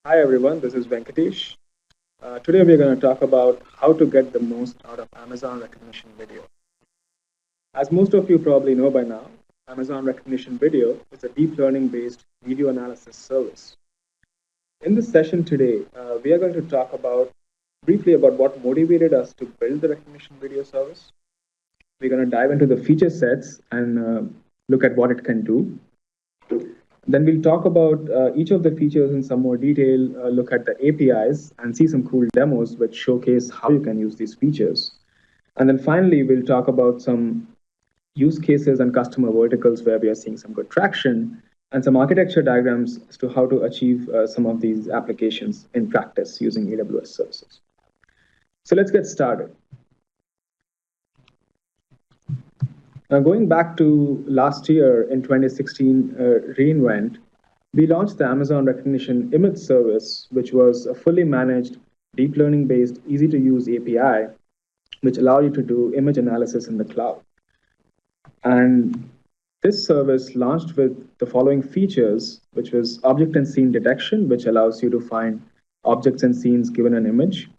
Hi everyone, this is Venkatesh. Today we're going to talk about how to get the most out of Amazon Recognition Video. As most of you probably know by now, Amazon Recognition Video is a deep learning based video analysis service. In this session today, we are going to talk about briefly about what motivated us to build the Recognition Video service. We're going to dive into the feature sets and look at what it can do. Then we'll talk about each of the features in some more detail, look at the APIs, and see some cool demos which showcase how you can use these features. And then finally, we'll talk about some use cases and customer verticals where we are seeing some good traction, and some architecture diagrams as to how to achieve some of these applications in practice using AWS services. So let's get started. Now, going back to last year in 2016 reInvent, we launched the Amazon Recognition Image Service, which was a fully managed, deep learning based, easy to use API, which allowed you to do image analysis in the cloud. And this service launched with the following features, which was object and scene detection, which allows you to find objects and scenes given an image.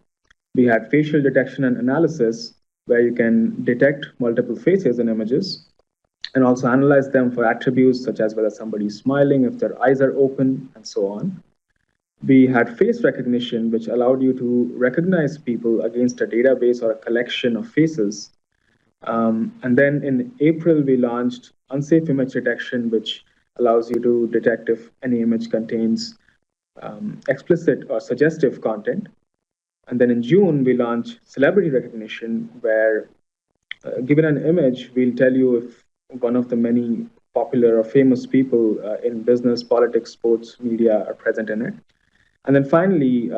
We had facial detection and analysis, where you can detect multiple faces in images and also analyze them for attributes such as whether somebody's smiling, if their eyes are open, and so on. We had face recognition, which allowed you to recognize people against a database or a collection of faces. And then in April, we launched Unsafe image detection, which allows you to detect if any image contains explicit or suggestive content. And then in June, we launched celebrity recognition, where given an image, we'll tell you if one of the many popular or famous people in business, politics, sports, media are present in it. And then finally,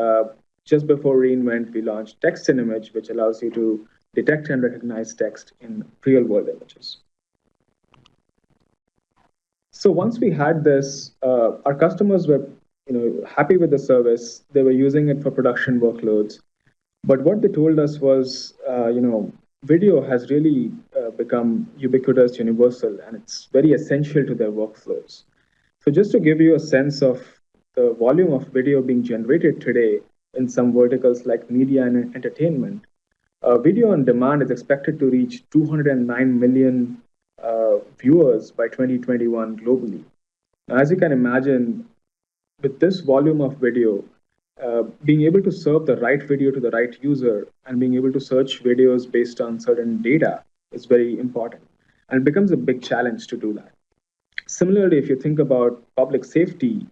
just before reInvent, we launched text in image, which allows you to detect and recognize text in real world images. So once we had this, our customers were happy with the service. They were using it for production workloads. But what they told us was, video has really become ubiquitous, universal, and it's very essential to their workflows. So just to give you a sense of the volume of video being generated today in some verticals like media and entertainment, video on demand is expected to reach 209 million viewers by 2021 globally. Now, as you can imagine, with this volume of video, being able to serve the right video to the right user and being able to search videos based on certain data is very important. And it becomes a big challenge to do that. Similarly, if you think about public safety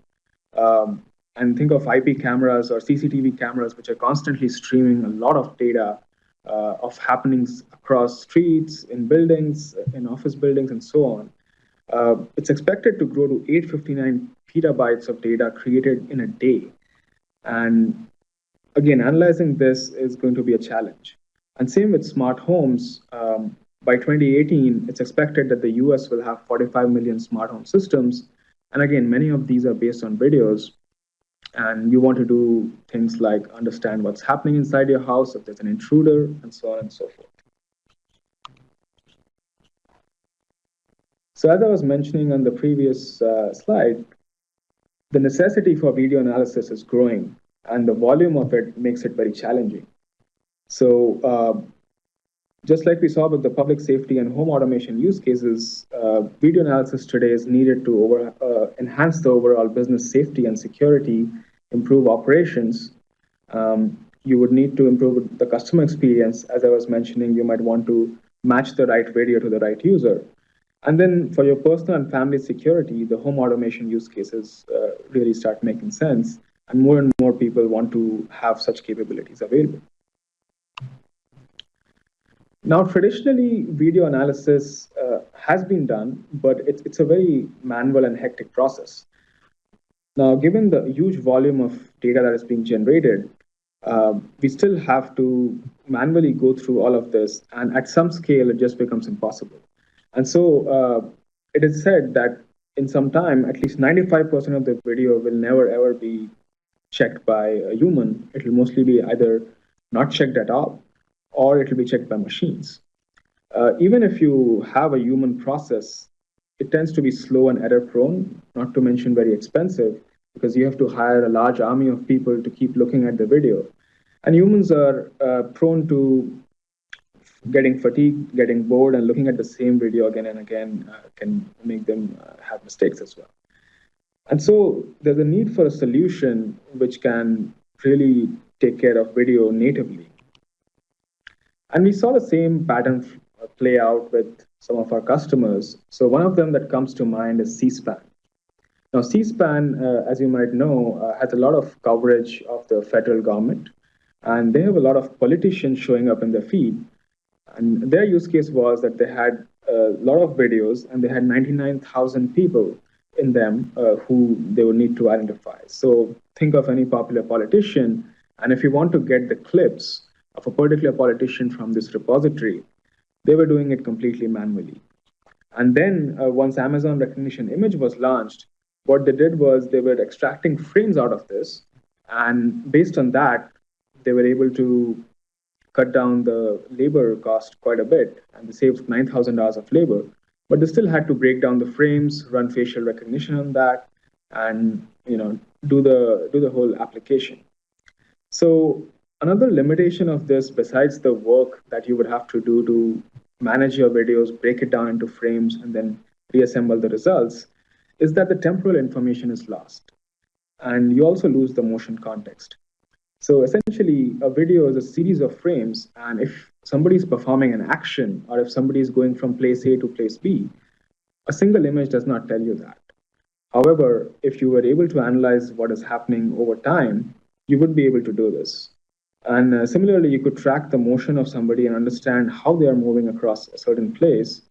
and think of IP cameras or CCTV cameras, which are constantly streaming a lot of data of happenings across streets, in buildings, in office buildings, and so on, it's expected to grow to 859 petabytes of data created in a day. And again, analyzing this is going to be a challenge. And same with smart homes. By 2018, it's expected that the US will have 45 million smart home systems. And again, many of these are based on videos. And you want to do things like understand what's happening inside your house, if there's an intruder, and so on and so forth. So as I was mentioning on the previous slide, the necessity for video analysis is growing, and the volume of it makes it very challenging. So just like we saw with the public safety and home automation use cases, video analysis today is needed to enhance the overall business safety and security, improve operations. You would need to improve the customer experience. As I was mentioning, you might want to match the right video to the right user. And then for your personal and family security, the home automation use cases really start making sense. And more people want to have such capabilities available. Now, traditionally, video analysis has been done, but it's a very manual and hectic process. Now, given the huge volume of data that is being generated, we still have to manually go through all of this, and at some scale, it just becomes impossible. And so it is said that in some time, at least 95% of the video will never ever be checked by a human. It will mostly be either not checked at all, or it will be checked by machines. Even if you have a human process, it tends to be slow and error prone, not to mention very expensive. because you have to hire a large army of people to keep looking at the video. And humans are prone to getting fatigued, getting bored, and looking at the same video again and again can make them have mistakes as well. And so there's a need for a solution which can really take care of video natively. And we saw the same pattern play out with some of our customers. So one of them that comes to mind is CSPAN. Now, CSPAN, as you might know, has a lot of coverage of the federal government, and they have a lot of politicians showing up in the feed. And their use case was that they had a lot of videos, and they had 99,000 people in them who they would need to identify. So think of any popular politician, and if you want to get the clips of a particular politician from this repository, they were doing it completely manually. And then once Amazon Rekognition image was launched, what they did was they were extracting frames out of this. And based on that, they were able to cut down the labor cost quite a bit, and they saved 9,000 hours of labor. But they still had to break down the frames, run facial recognition on that, and do the whole application. So another limitation of this, besides the work that you would have to do to manage your videos, break it down into frames, and then reassemble the results, is that the temporal information is lost. And you also lose the motion context. So essentially, a video is a series of frames, and if somebody is performing an action, or if somebody is going from place A to place B, a single image does not tell you that. However, if you were able to analyze what is happening over time, you would be able to do this. And similarly, you could track the motion of somebody and understand how they are moving across a certain place.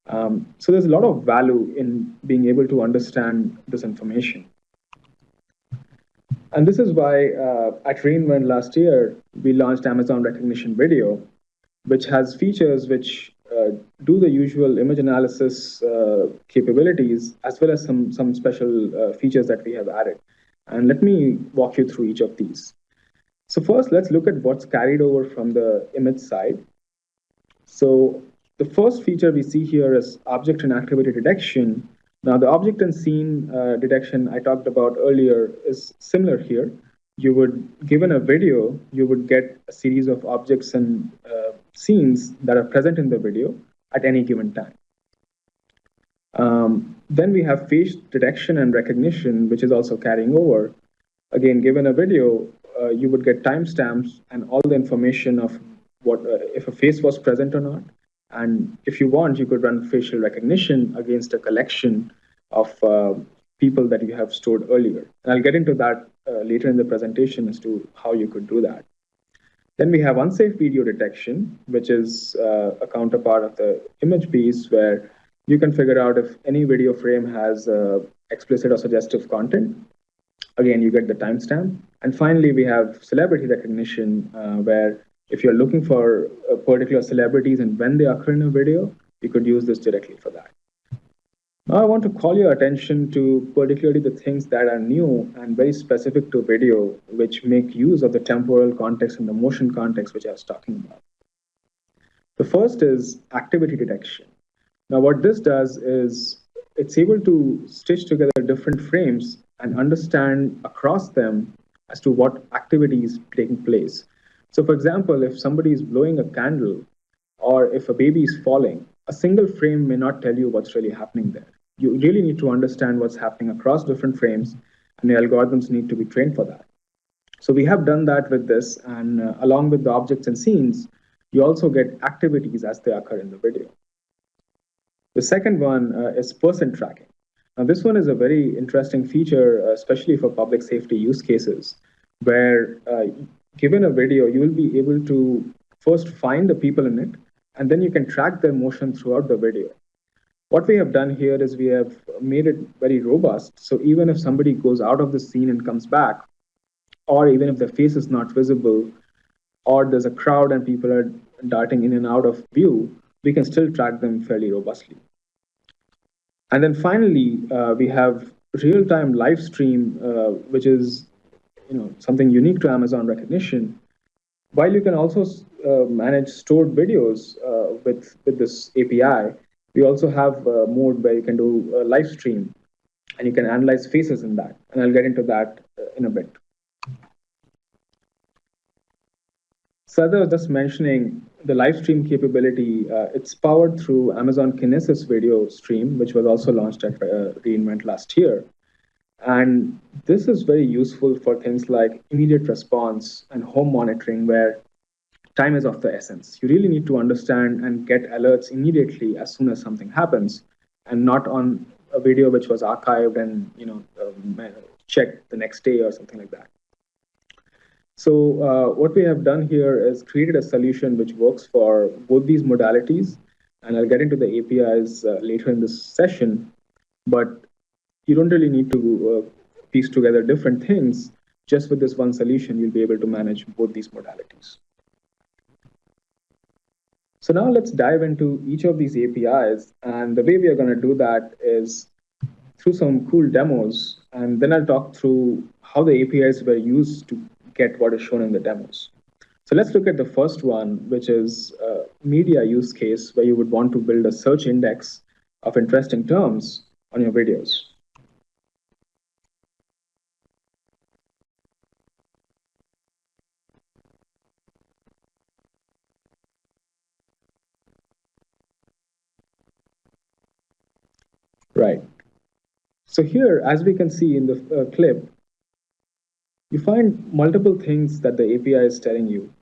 So there's a lot of value in being able to understand this information. And this is why at re:Invent last year, we launched Amazon Rekognition Video, which has features which do the usual image analysis capabilities, as well as some special features that we have added. And let me walk you through each of these. So first, let's look at what's carried over from the image side. So the first feature we see here is object and activity detection. Now, the object and scene detection I talked about earlier is similar here. You would, given a video, you would get a series of objects and scenes that are present in the video at any given time. Then we have face detection and recognition, which is also carrying over. Again, given a video, you would get timestamps and all the information of what if a face was present or not. And if you want, you could run facial recognition against a collection of people that you have stored earlier. And I'll get into that later in the presentation as to how you could do that. Then we have unsafe video detection, which is a counterpart of the image piece, where you can figure out if any video frame has explicit or suggestive content. Again, you get the timestamp. And finally, we have celebrity recognition, where if you're looking for particular celebrities and when they occur in a video, you could use this directly for that. Now, I want to call your attention to particularly the things that are new and very specific to video, which make use of the temporal context and the motion context, which I was talking about. The first is activity detection. Now, what this does is it's able to stitch together different frames and understand across them as to what activity is taking place. So, for example, if somebody is blowing a candle or if a baby is falling, a single frame may not tell you what's really happening there. You really need to understand what's happening across different frames, and the algorithms need to be trained for that. So we have done that with this, and along with the objects and scenes, you also get activities as they occur in the video. The second one is person tracking. Now, this one is a very interesting feature, especially for public safety use cases, where given a video, you will be able to first find the people in it, and then you can track their motion throughout the video. What we have done here is we have made it very robust. So even if somebody goes out of the scene and comes back, or even if their face is not visible, or there's a crowd and people are darting in and out of view, we can still track them fairly robustly. And then finally, we have real-time live stream, which is something unique to Amazon Rekognition. While you can also manage stored videos with this API, we also have a mode where you can do a live stream. and you can analyze faces in that. And I'll get into that in a bit. So as I was just mentioning, the live stream capability, it's powered through Amazon Kinesis video stream, which was also launched at reInvent last year. And this is very useful for things like immediate response and home monitoring, where time is of the essence. You really need to understand and get alerts immediately as soon as something happens, and not on a video which was archived and checked the next day or something like that. So what we have done here is created a solution which works for both these modalities, and I'll get into the APIs later in this session. But you don't really need to piece together different things. Just with this one solution, you'll be able to manage both these modalities. So now let's dive into each of these APIs. And the way we are going to do that is through some cool demos. And then I'll talk through how the APIs were used to get what is shown in the demos. So let's look at the first one, which is a media use case where you would want to build a search index of interesting terms on your videos. Right. So here, as we can see in the clip, you find multiple things that the API is telling you.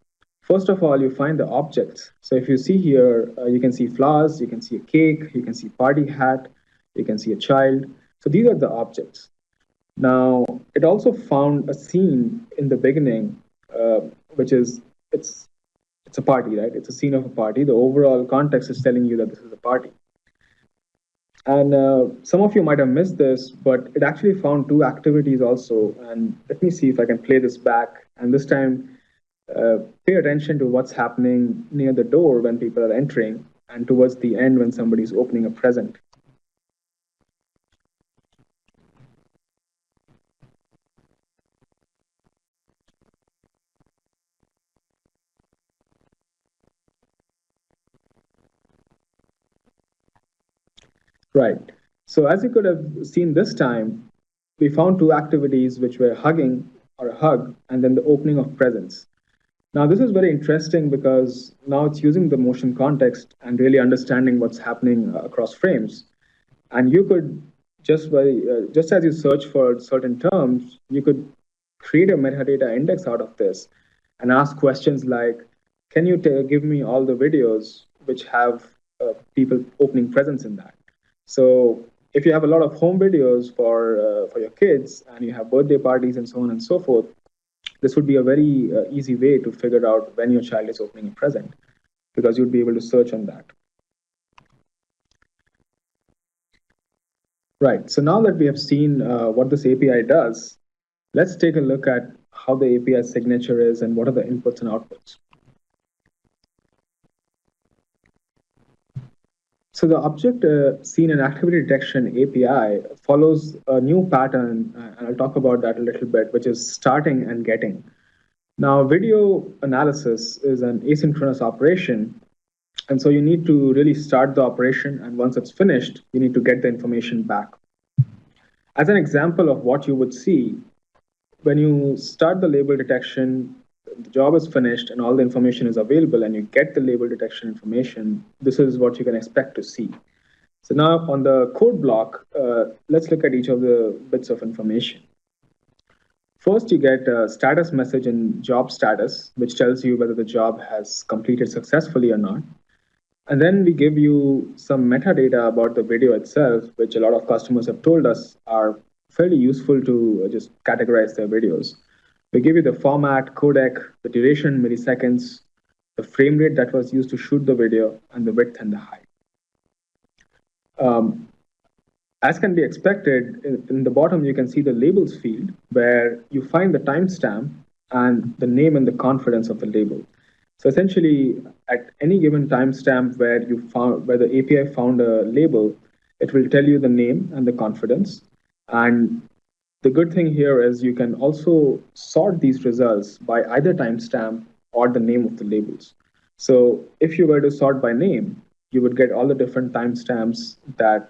First of all, you find the objects. So if you see here, you can see flowers, you can see a cake, you can see party hat, you can see a child. So these are the objects. Now, it also found a scene in the beginning, which is, it's a party, right? It's a scene of a party. The overall context is telling you that this is a party. And some of you might have missed this, but it actually found two activities also. And let me see if I can play this back. And this time, pay attention to what's happening near the door when people are entering, and towards the end when somebody's opening a present. Right. So as you could have seen this time, we found two activities which were hugging or a hug, and then the opening of presents. Now, this is very interesting because now it's using the motion context and really understanding what's happening across frames. And you could just as you search for certain terms, you could create a metadata index out of this and ask questions like, can you give me all the videos which have people opening presents in that? So if you have a lot of home videos for your kids and you have birthday parties and so on and so forth, this would be a very easy way to figure out when your child is opening a present, because you'd be able to search on that. Right, so now that we have seen what this API does, let's take a look at how the API signature is and what are the inputs and outputs. So the object scene and activity detection API follows a new pattern, and I'll talk about that a little bit, which is starting and getting. Now, video analysis is an asynchronous operation, and so you need to really start the operation, and once it's finished, you need to get the information back. As an example of what you would see, when you start the label detection, the job is finished and all the information is available, and you get the label detection information, this is what you can expect to see. So now on the code block, let's look at each of the bits of information. First, you get a status message in job status, which tells you whether the job has completed successfully or not. And then we give you some metadata about the video itself, which a lot of customers have told us are fairly useful to just categorize their videos. We give you the format, codec, the duration, milliseconds, the frame rate that was used to shoot the video, and the width and the height. As can be expected, in the bottom, you can see the labels field where you find the timestamp and the name and the confidence of the label. So essentially, at any given timestamp where the API found a label, it will tell you the name and the confidence. And the good thing here is you can also sort these results by either timestamp or the name of the labels. So if you were to sort by name, you would get all the different timestamps that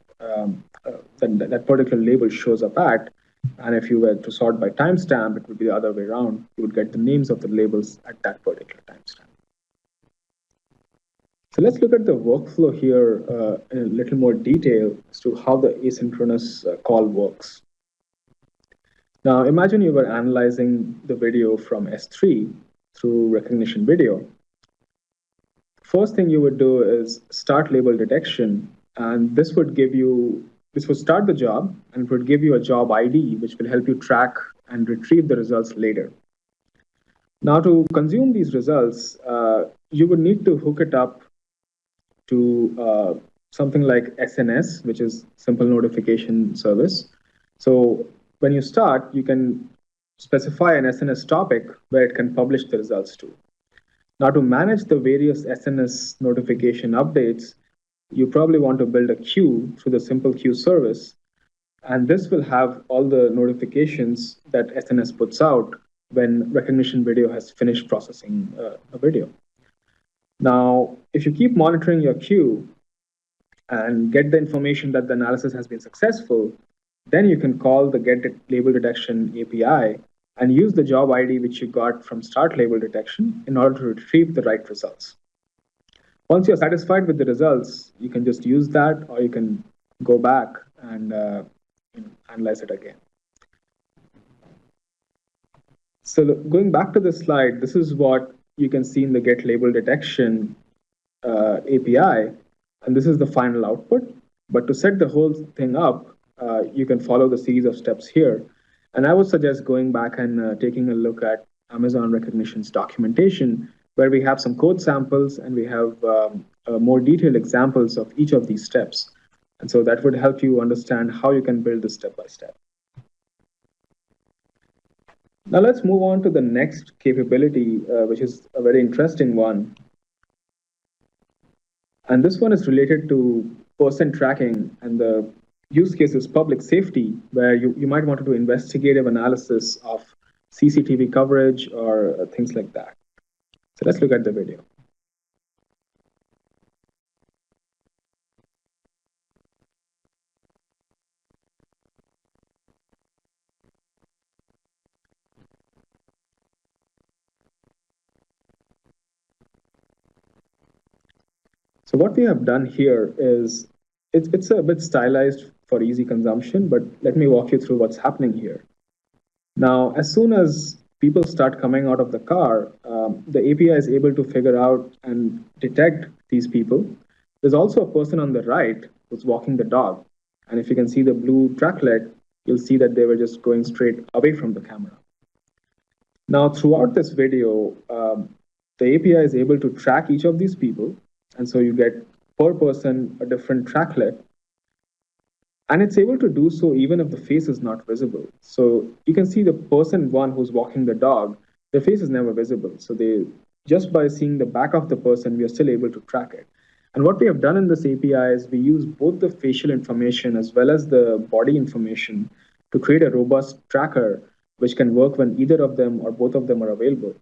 that particular label shows up at. And if you were to sort by timestamp, it would be the other way around. You would get the names of the labels at that particular timestamp. So let's look at the workflow here in a little more detail as to how the asynchronous call works. Now, imagine you were analyzing the video from S3 through Rekognition video. First thing you would do is start label detection, and this would start the job, and it would give you a job ID, which will help you track and retrieve the results later. Now, to consume these results, you would need to hook it up to something like SNS, which is Simple Notification Service. So when you start, you can specify an SNS topic where it can publish the results to. Now, to manage the various SNS notification updates, you probably want to build a queue through the Simple Queue service. And this will have all the notifications that SNS puts out when Rekognition video has finished processing a video. Now, if you keep monitoring your queue and get the information that the analysis has been successful, then you can call the Get Label Detection API and use the job ID which you got from Start Label Detection in order to retrieve the right results. Once you're satisfied with the results, you can just use that, or you can go back and analyze it again. So going back to this slide, this is what you can see in the Get Label Detection API, and this is the final output. But to set the whole thing up, you can follow the series of steps here. And I would suggest going back and taking a look at Amazon Rekognition's documentation, where we have some code samples and we have more detailed examples of each of these steps. And so that would help you understand how you can build this step by step. Now let's move on to the next capability, which is a very interesting one. And this one is related to person tracking, and the use case is public safety, where you might want to do investigative analysis of CCTV coverage or things like that. So let's look at the video. So what we have done here is, it's a bit stylized for easy consumption, but let me walk you through what's happening here. Now, as soon as people start coming out of the car, the API is able to figure out and detect these people. There's also a person on the right who's walking the dog. And if you can see the blue tracklet, you'll see that they were just going straight away from the camera. Now, throughout this video, the API is able to track each of these people. And so you get per person a different tracklet. And it's able to do so even if the face is not visible. So you can see the person one who's walking the dog, their face is never visible. So just by seeing the back of the person, we are still able to track it. And what we have done in this API is we use both the facial information as well as the body information to create a robust tracker, which can work when either of them or both of them are available.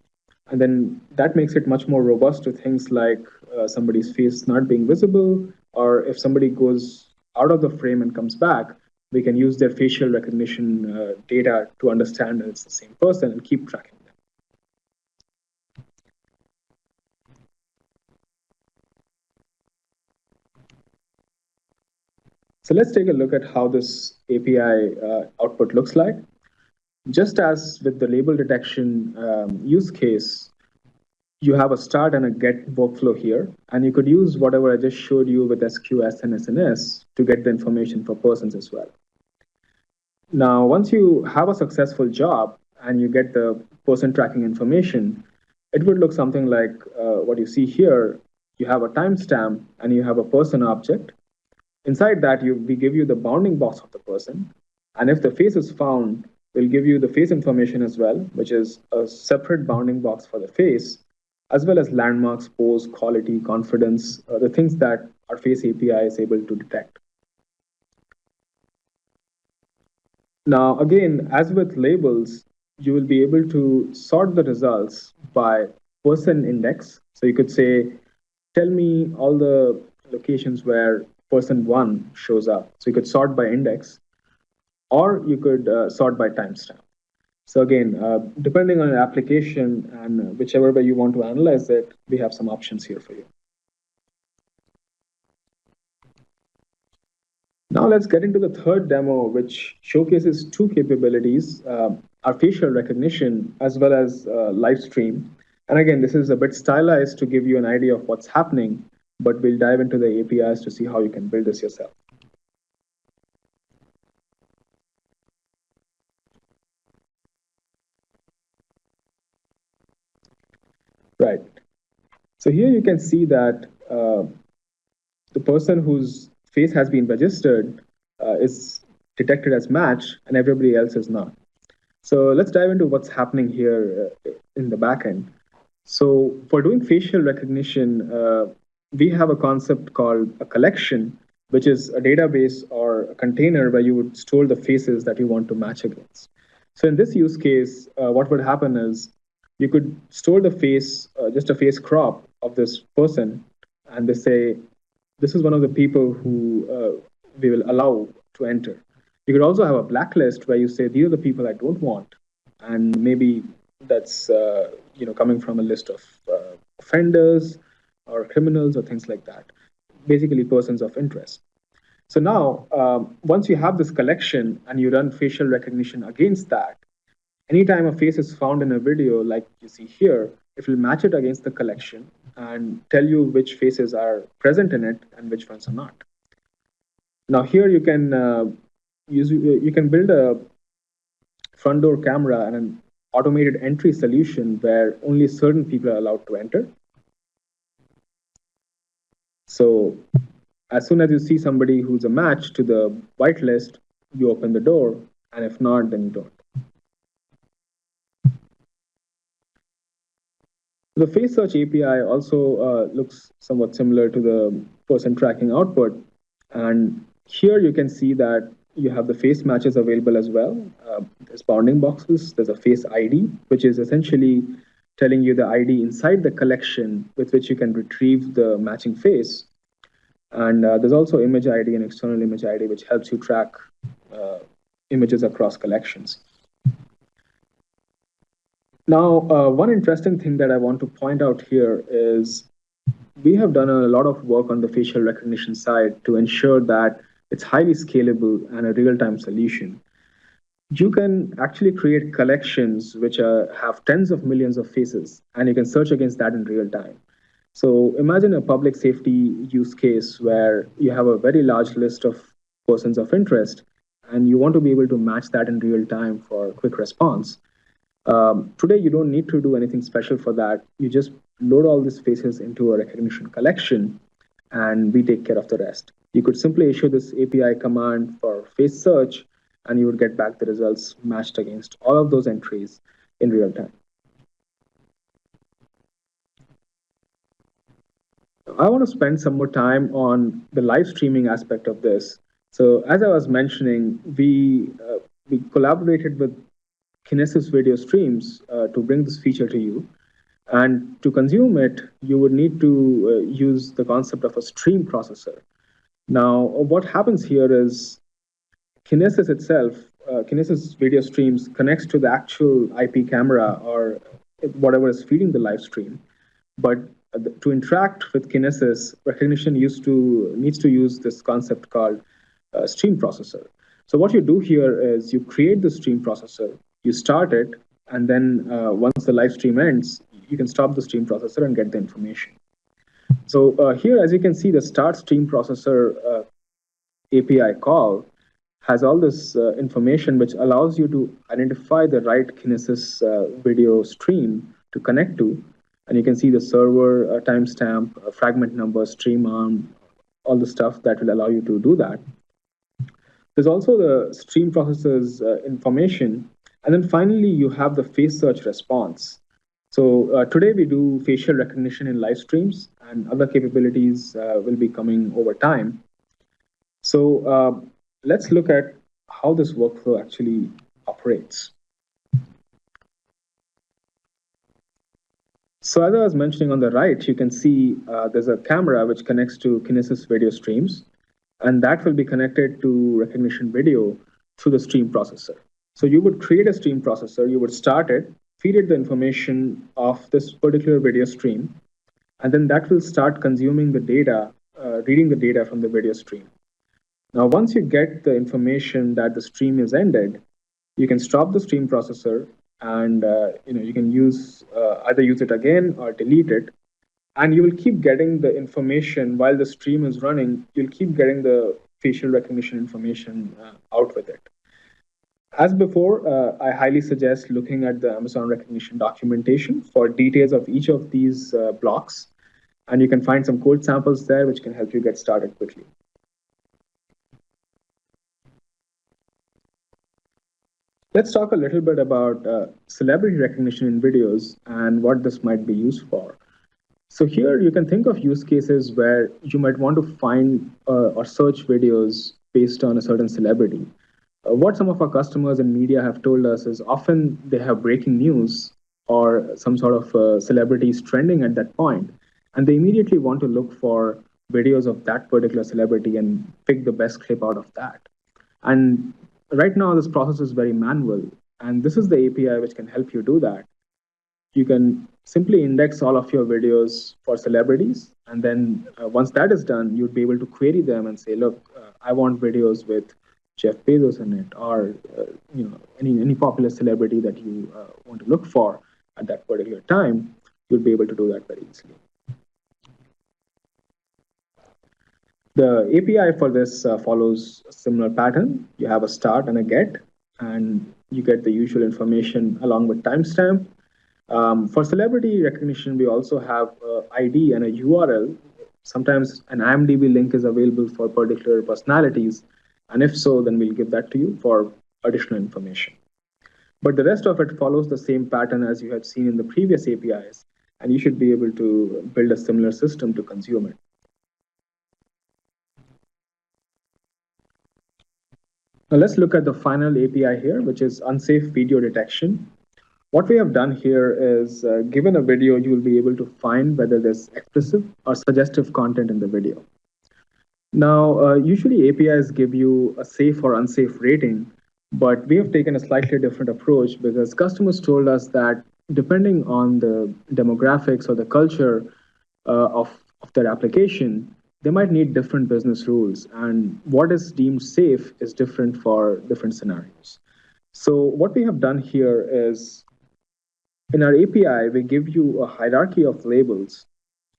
And then that makes it much more robust to things like somebody's face not being visible, or if somebody goes out of the frame and comes back, we can use their facial recognition data to understand that it's the same person and keep tracking them. So let's take a look at how this API output looks like. Just as with the label detection use case, you have a start and a get workflow here, and you could use whatever I just showed you with SQS and SNS to get the information for persons as well. Now, once you have a successful job and you get the person tracking information, it would look something like what you see here. You have a timestamp and you have a person object. Inside that, we give you the bounding box of the person. And if the face is found, we'll give you the face information as well, which is a separate bounding box for the face, as well as landmarks, pose, quality, confidence, the things that our face API is able to detect. Now, again, as with labels, you will be able to sort the results by person index. So you could say, tell me all the locations where person one shows up. So you could sort by index, or you could sort by timestamp. So again, depending on your application and whichever way you want to analyze it, we have some options here for you. Now let's get into the third demo, which showcases two capabilities, our facial recognition as well as live stream. And again, this is a bit stylized to give you an idea of what's happening, but we'll dive into the APIs to see how you can build this yourself. Right. So here you can see that the person whose face has been registered is detected as match and everybody else is not. So let's dive into what's happening here in the backend. So for doing facial recognition, we have a concept called a collection, which is a database or a container where you would store the faces that you want to match against. So in this use case, what would happen is you could store the face, just a face crop of this person, and they say, this is one of the people who we will allow to enter. You could also have a blacklist where you say, these are the people I don't want. And maybe that's coming from a list of offenders or criminals or things like that, basically persons of interest. So now, once you have this collection and you run facial recognition against that, anytime a face is found in a video like you see here, it will match it against the collection and tell you which faces are present in it and which ones are not. Now here you can you can build a front door camera and an automated entry solution where only certain people are allowed to enter. So as soon as you see somebody who's a match to the whitelist, you open the door, and if not, then you don't. The face search API also looks somewhat similar to the person tracking output. And here you can see that you have the face matches available as well. There's bounding boxes. There's a face ID, which is essentially telling you the ID inside the collection with which you can retrieve the matching face. And there's also image ID and external image ID, which helps you track images across collections. Now, one interesting thing that I want to point out here is we have done a lot of work on the facial recognition side to ensure that it's highly scalable and a real-time solution. You can actually create collections which have tens of millions of faces, and you can search against that in real time. So imagine a public safety use case where you have a very large list of persons of interest, and you want to be able to match that in real time for quick response. Today, you don't need to do anything special for that. You just load all these faces into a recognition collection, and we take care of the rest. You could simply issue this API command for face search, and you would get back the results matched against all of those entries in real time. I want to spend some more time on the live streaming aspect of this. So as I was mentioning, we collaborated with Kinesis video streams to bring this feature to you. And to consume it, you would need to use the concept of a stream processor. Now, what happens here is Kinesis itself, Kinesis video streams connects to the actual IP camera or whatever is feeding the live stream. But to interact with Kinesis, Rekognition needs to use this concept called stream processor. So what you do here is you create the stream processor, you start it, and then once the live stream ends, you can stop the stream processor and get the information. So here, as you can see, the start stream processor API call has all this information which allows you to identify the right Kinesis video stream to connect to. And you can see the server timestamp, fragment number, stream arm, all the stuff that will allow you to do that. There's also the stream processor's information. And then finally, you have the face search response. So today we do facial recognition in live streams, and other capabilities will be coming over time. So let's look at how this workflow actually operates. So as I was mentioning on the right, you can see there's a camera which connects to Kinesis video streams. and that will be connected to Rekognition video through the stream processor. So you would create a stream processor, you would start it, feed it the information of this particular video stream, and then that will start consuming the data, reading the data from the video stream. Now, once you get the information that the stream is ended, you can stop the stream processor, and you can use either use it again or delete it, and you will keep getting the information while the stream is running. You'll keep getting the facial recognition information out with it. As before, I highly suggest looking at the Amazon Rekognition documentation for details of each of these blocks, and you can find some code samples there which can help you get started quickly. Let's talk a little bit about celebrity recognition in videos and what this might be used for. So here you can think of use cases where you might want to find or search videos based on a certain celebrity. What some of our customers and media have told us is often they have breaking news or some sort of celebrities trending at that point, and they immediately want to look for videos of that particular celebrity and pick the best clip out of that. And right now, this process is very manual, and this is the API which can help you do that. You can simply index all of your videos for celebrities, and then once that is done, you'd be able to query them and say, look, I want videos with Jeff Bezos in it, or any popular celebrity that you want to look for at that particular time. You'll be able to do that very easily. The API for this follows a similar pattern. You have a start and a get, and you get the usual information along with timestamp. For celebrity recognition, we also have ID and a URL. Sometimes an IMDb link is available for particular personalities, and if so, then we'll give that to you for additional information. But the rest of it follows the same pattern as you had seen in the previous APIs, and you should be able to build a similar system to consume it. Now let's look at the final API here, which is unsafe video detection. What we have done here is, given a video, you will be able to find whether there's explicit or suggestive content in the video. Now, usually APIs give you a safe or unsafe rating, but we have taken a slightly different approach because customers told us that depending on the demographics or the culture of their application, they might need different business rules, and what is deemed safe is different for different scenarios. So what we have done here is, in our API, we give you a hierarchy of labels,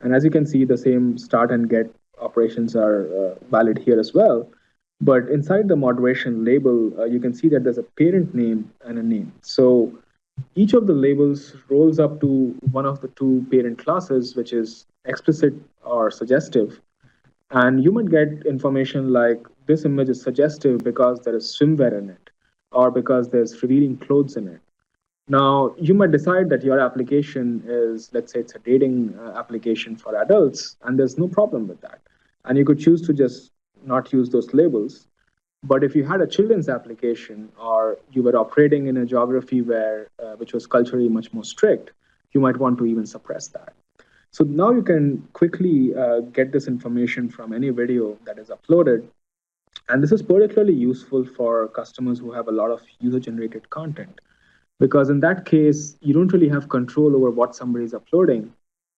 and as you can see, the same start and get operations are valid here as well. But inside the moderation label, you can see that there's a parent name and a name. So each of the labels rolls up to one of the two parent classes, which is explicit or suggestive. And you might get information like this image is suggestive because there is swimwear in it, or because there's revealing clothes in it. Now, you might decide that your application is, let's say it's a dating application for adults, and there's no problem with that. And you could choose to just not use those labels. But if you had a children's application, or you were operating in a geography which was culturally much more strict, you might want to even suppress that. So now you can quickly get this information from any video that is uploaded. And this is particularly useful for customers who have a lot of user-generated content, because in that case, you don't really have control over what somebody is uploading,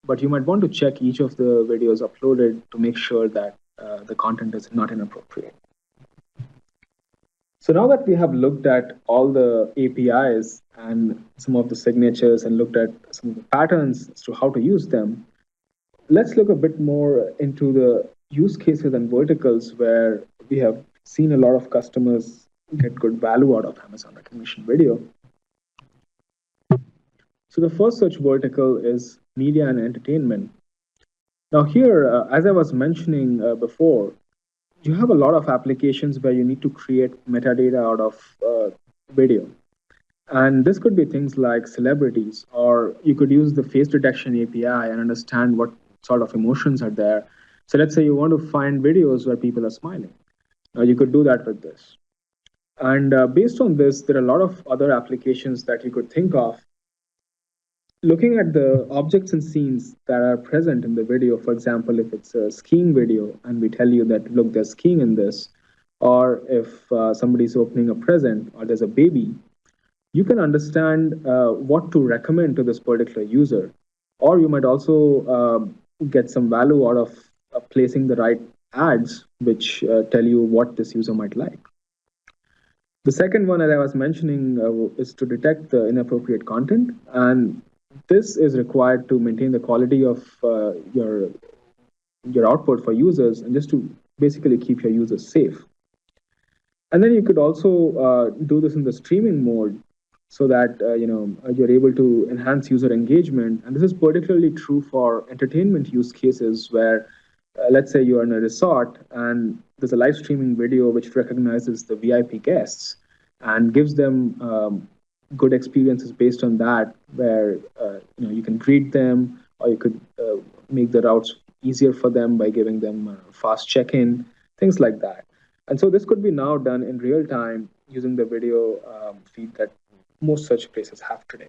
but you might want to check each of the videos uploaded to make sure that the content is not inappropriate. So now that we have looked at all the APIs and some of the signatures and looked at some of the patterns as to how to use them, let's look a bit more into the use cases and verticals where we have seen a lot of customers get good value out of Amazon Rekognition Video. So the first such vertical is media and entertainment. Now here, as I was mentioning before, you have a lot of applications where you need to create metadata out of video. And this could be things like celebrities, or you could use the face detection API and understand what sort of emotions are there. So let's say you want to find videos where people are smiling. You could do that with this. And based on this, there are a lot of other applications that you could think of. looking at the objects and scenes that are present in the video. For example, if it's a skiing video and we tell you that, look, there's skiing in this, or if somebody's opening a present or there's a baby, you can understand what to recommend to this particular user. Or you might also get some value out of placing the right ads which tell you what this user might like. The second one, as I was mentioning, is to detect the inappropriate content. And this is required to maintain the quality of your output for users and just to basically keep your users safe. And then you could also do this in the streaming mode so that you're able to enhance user engagement. And this is particularly true for entertainment use cases where, let's say you're in a resort and there's a live streaming video which recognizes the VIP guests and gives them good experiences based on that, where you can greet them, or you could make the routes easier for them by giving them fast check-in, things like that. And so this could be now done in real time using the video feed that most such places have today.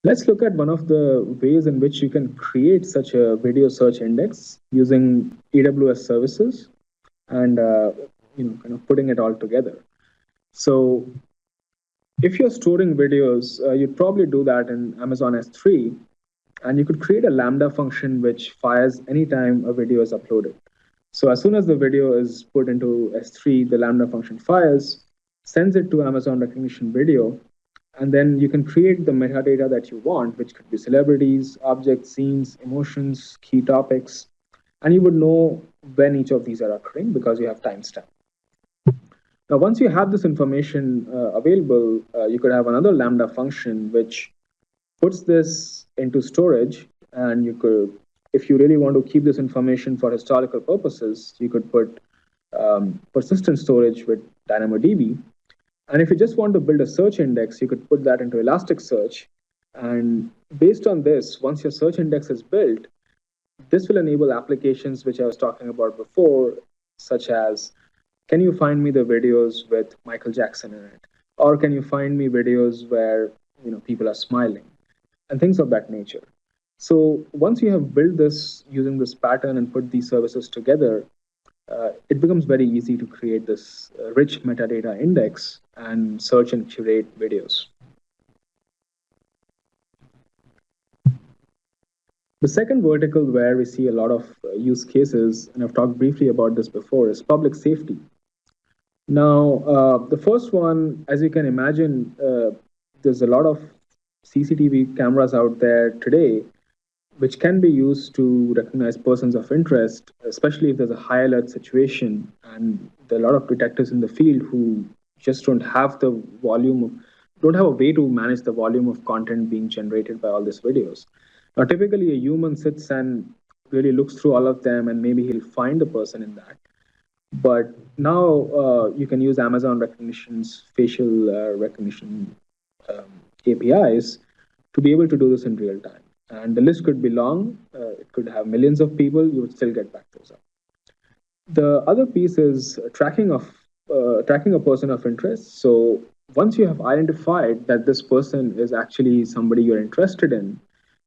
Let's look at one of the ways in which you can create such a video search index using AWS services and kind of putting it all together. So if you're storing videos, you'd probably do that in Amazon S3, and you could create a Lambda function which fires anytime a video is uploaded. So as soon as the video is put into S3, the Lambda function fires, sends it to Amazon Rekognition Video, and then you can create the metadata that you want, which could be celebrities, objects, scenes, emotions, key topics, and you would know when each of these are occurring because you have timestamp. Now, once you have this information available, you could have another Lambda function which puts this into storage, and you could, if you really want to keep this information for historical purposes, you could put persistent storage with DynamoDB. And if you just want to build a search index, you could put that into Elasticsearch. And based on this, once your search index is built, this will enable applications which I was talking about before, such as, can you find me the videos with Michael Jackson in it? Or can you find me videos where people are smiling? And things of that nature. So once you have built this using this pattern and put these services together, it becomes very easy to create this rich metadata index and search and curate videos. The second vertical where we see a lot of use cases, and I've talked briefly about this before, is public safety. Now, the first one, as you can imagine, there's a lot of CCTV cameras out there today which can be used to recognize persons of interest, especially if there's a high alert situation. And there are a lot of detectives in the field who just don't have the volume, don't have a way to manage the volume of content being generated by all these videos. Now, typically, a human sits and really looks through all of them, and maybe he'll find a person in that. But now you can use Amazon Rekognition's facial recognition APIs to be able to do this in real time. And the list could be long. It could have millions of people. You would still get back those up. The other piece is tracking a person of interest. So once you have identified that this person is actually somebody you're interested in,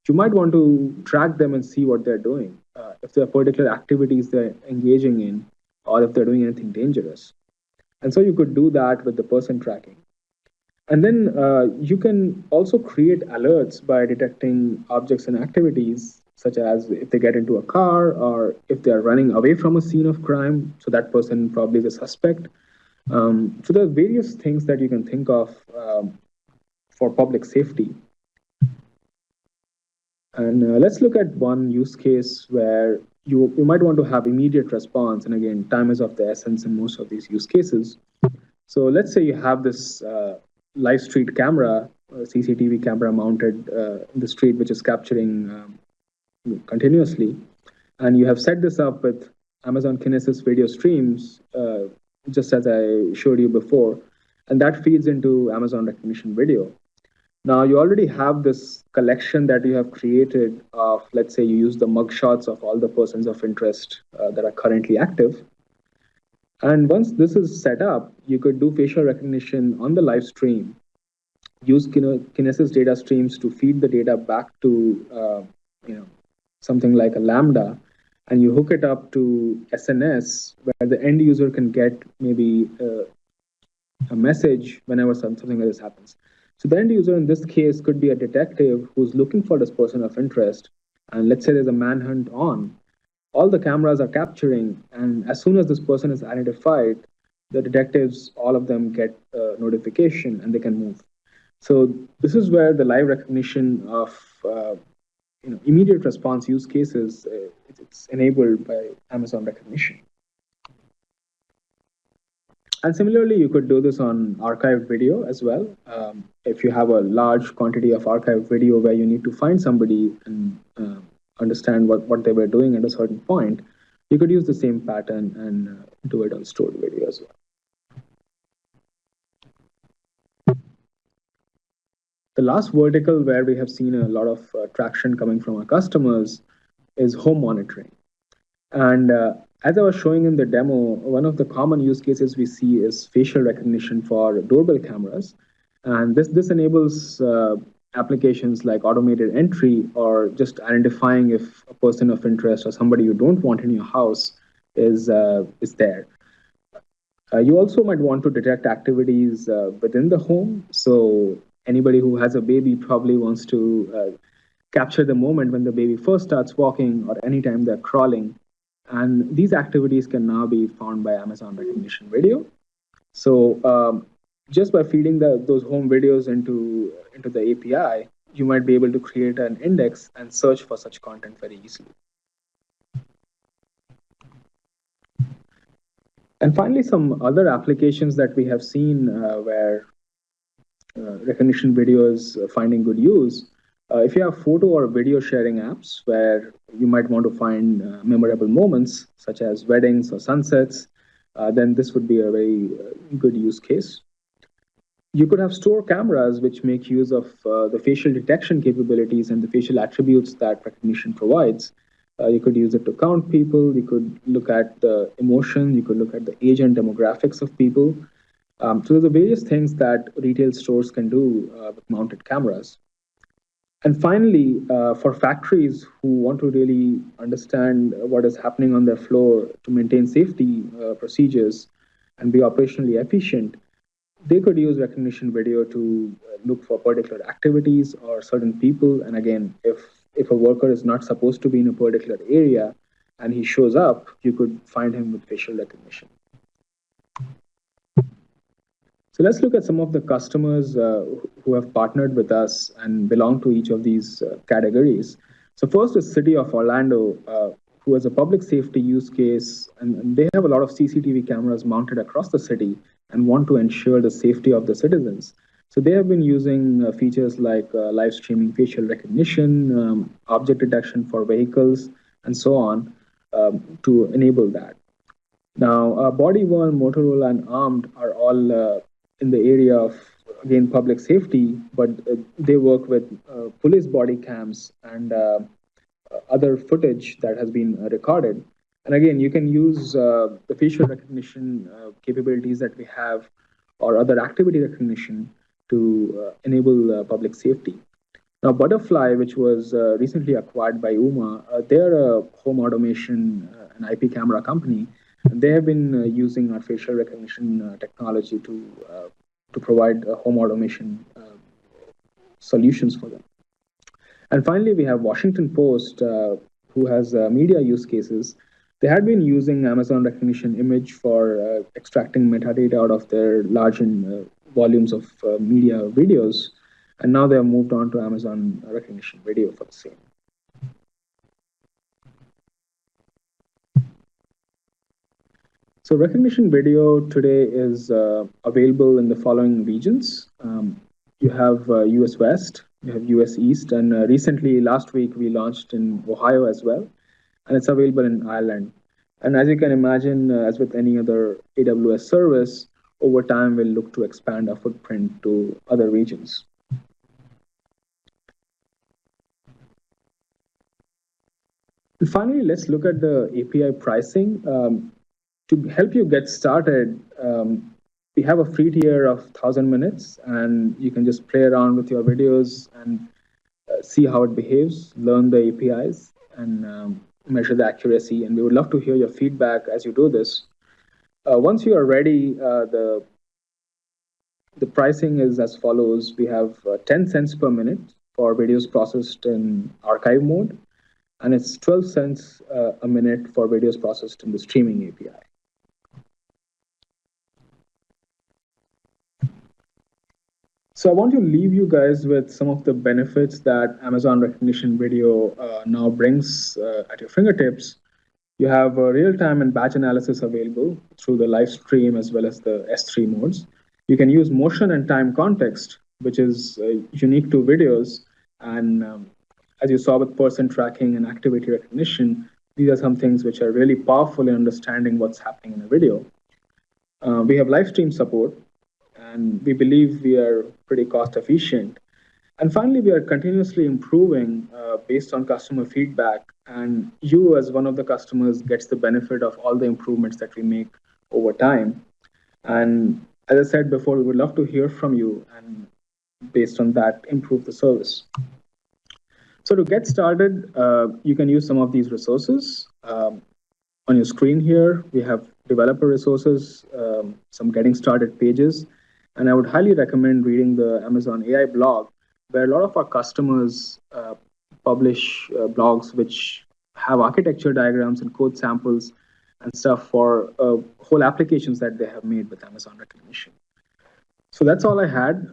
you might want to track them and see what they're doing, if there are particular activities they're engaging in, or if they're doing anything dangerous. And so you could do that with the person tracking. And then you can also create alerts by detecting objects and activities, such as if they get into a car or if they're running away from a scene of crime. So that person probably is a suspect. So there are various things that you can think of for public safety. And let's look at one use case where you might want to have immediate response. And again, time is of the essence in most of these use cases. So let's say you have this live street camera, CCTV camera mounted in the street, which is capturing continuously. And you have set this up with Amazon Kinesis video streams, just as I showed you before. And that feeds into Amazon Rekognition Video. Now, you already have this collection that you have created of, let's say you use the mugshots of all the persons of interest that are currently active. And once this is set up, you could do facial recognition on the live stream, use Kinesis data streams to feed the data back to you know something like a Lambda, and you hook it up to SNS, where the end user can get maybe a message whenever something like this happens. So the end user in this case could be a detective who's looking for this person of interest, and let's say there's a manhunt on. All the cameras are capturing, and as soon as this person is identified, the detectives, all of them get a notification and they can move. So this is where the live recognition of immediate response use cases it's enabled by Amazon Rekognition. And similarly, you could do this on archived video as well. If you have a large quantity of archived video where you need to find somebody and understand what they were doing at a certain point, you could use the same pattern and do it on stored video as well. The last vertical where we have seen a lot of traction coming from our customers is home monitoring. And as I was showing in the demo, one of the common use cases we see is facial recognition for doorbell cameras. And this enables applications like automated entry or just identifying if a person of interest or somebody you don't want in your house is there. You also might want to detect activities within the home. So anybody who has a baby probably wants to capture the moment when the baby first starts walking or anytime they're crawling. And these activities can now be found by Amazon Rekognition Video. So just by feeding those home videos into the API, you might be able to create an index and search for such content very easily. And finally, some other applications that we have seen where recognition video is finding good use. If you have photo or video sharing apps where you might want to find memorable moments, such as weddings or sunsets, then this would be a very good use case. You could have store cameras which make use of the facial detection capabilities and the facial attributes that recognition provides. You could use it to count people, you could look at the emotion, you could look at the age and demographics of people. So there's various things that retail stores can do with mounted cameras. And finally, for factories who want to really understand what is happening on their floor to maintain safety procedures and be operationally efficient, they could use recognition video to look for particular activities or certain people. And again, if a worker is not supposed to be in a particular area and he shows up, you could find him with facial recognition. So let's look at some of the customers who have partnered with us and belong to each of these categories. So first is City of Orlando, who has a public safety use case, and they have a lot of CCTV cameras mounted across the city and want to ensure the safety of the citizens. So they have been using features like live streaming facial recognition, object detection for vehicles, and so on to enable that. Now, Body Worn, Motorola, and Armed are all in the area of, again, public safety, but they work with police body cams and other footage that has been recorded. And again, you can use the facial recognition capabilities that we have or other activity recognition to enable public safety. Now, Butterfly, which was recently acquired by UMA, they're a home automation and IP camera company, and they have been using our facial recognition technology to provide home automation solutions for them. And finally, we have Washington Post, who has media use cases. They had been using Amazon Rekognition Image for extracting metadata out of their large volumes of media videos, and now they have moved on to Amazon Rekognition Video for the same. So Rekognition Video today is available in the following regions. You have US West, you have US East, and recently, last week, we launched in Ohio as well, and it's available in Ireland. And as you can imagine, as with any other AWS service, over time, we'll look to expand our footprint to other regions. And finally, let's look at the API pricing. To help you get started, we have a free tier of 1,000 minutes, and you can just play around with your videos and see how it behaves, learn the APIs, and measure the accuracy. And we would love to hear your feedback as you do this. Once you are ready, the pricing is as follows. We have 10 cents per minute for videos processed in archive mode, and it's 12 cents a minute for videos processed in the streaming API. So I want to leave you guys with some of the benefits that Amazon Rekognition Video now brings at your fingertips. You have real-time and batch analysis available through the live stream as well as the S3 modes. You can use motion and time context, which is unique to videos. And as you saw with person tracking and activity recognition, these are some things which are really powerful in understanding what's happening in a video. We have live stream support, and we believe we are pretty cost efficient. And finally, we are continuously improving based on customer feedback. And you, as one of the customers, gets the benefit of all the improvements that we make over time. And as I said before, we would love to hear from you, and based on that, improve the service. So to get started, you can use some of these resources. On your screen here, we have developer resources, some getting started pages, and I would highly recommend reading the Amazon AI blog, where a lot of our customers publish blogs which have architecture diagrams and code samples and stuff for whole applications that they have made with Amazon Rekognition. So that's all I had.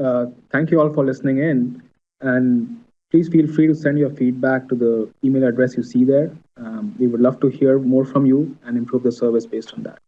Thank you all for listening in, and please feel free to send your feedback to the email address you see there. We would love to hear more from you and improve the service based on that.